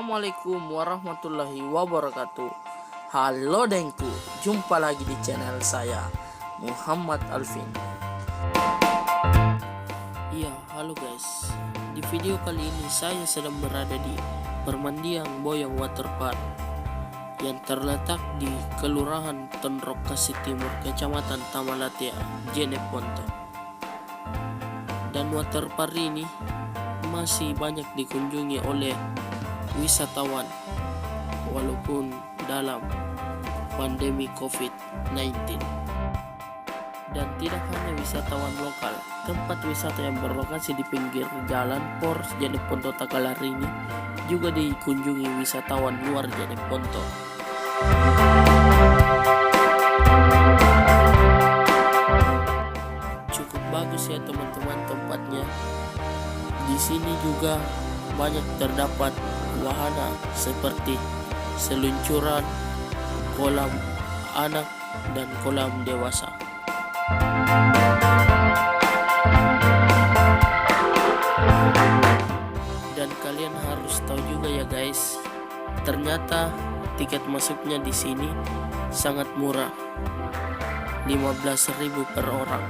Assalamualaikum warahmatullahi wabarakatuh. Halo Dengku, jumpa lagi di channel saya Muhammad Alvin. Iya, halo guys. Di video kali ini saya sedang berada di Permandiang Boyong Waterpark yang terletak di Kelurahan Tondrok Kasih Timur, Kecamatan Tamalatea, Jeneponto. Dan waterpark ini masih banyak dikunjungi oleh wisatawan walaupun dalam pandemi COVID-19. Dan tidak hanya wisatawan lokal, tempat wisata yang berlokasi di pinggir jalan Pors Jeneponto Takalar ini juga dikunjungi wisatawan luar Jeneponto. Cukup bagus ya teman-teman tempatnya. Di sini juga banyak terdapat wahana seperti seluncuran, kolam anak, dan kolam dewasa. Dan kalian harus tahu juga ya guys, ternyata tiket masuknya di sini sangat murah, 15.000 per orang.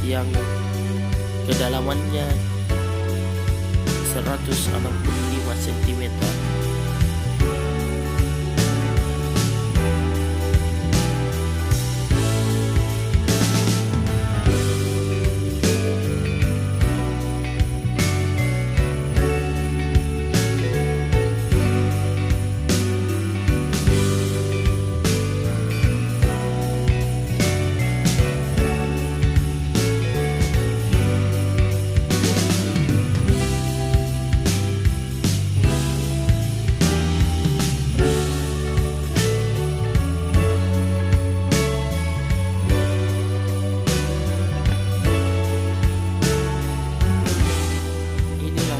Yang kedalamannya 165 cm.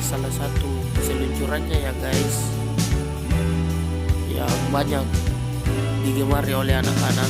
Salah satu seluncurannya ya guys, yang banyak digemari oleh anak-anak.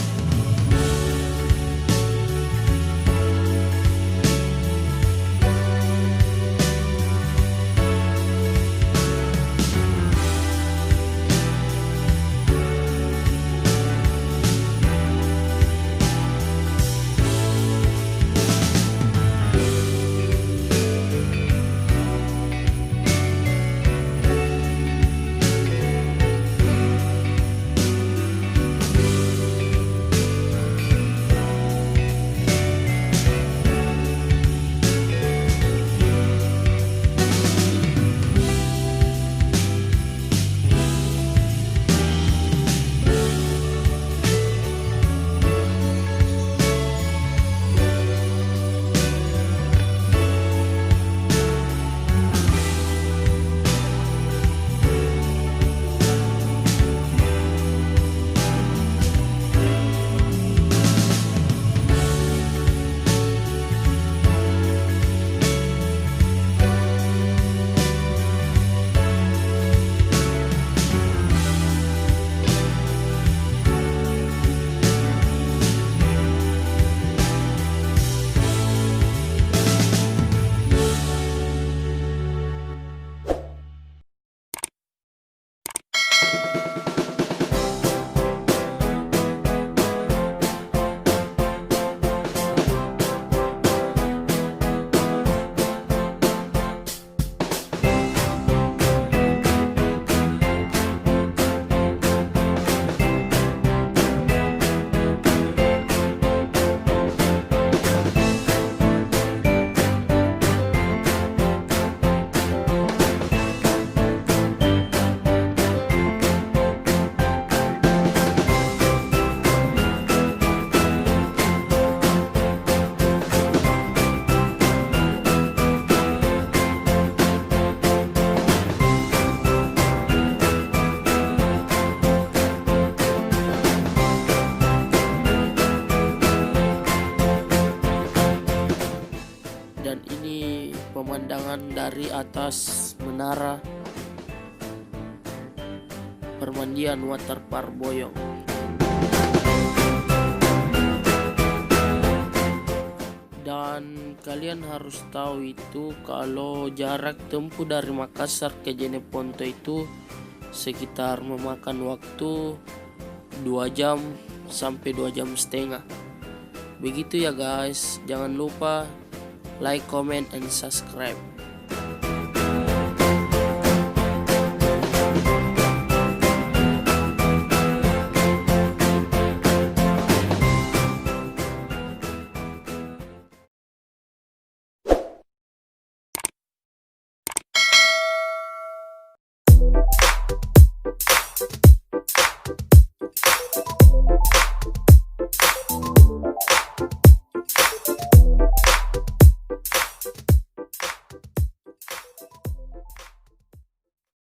atas menara permandian Waterpark Boyong. Dan kalian harus tahu itu kalau jarak tempuh dari Makassar ke Jeneponto itu sekitar memakan waktu 2 jam sampai 2 jam setengah. Begitu ya guys, jangan lupa like, comment, and subscribe.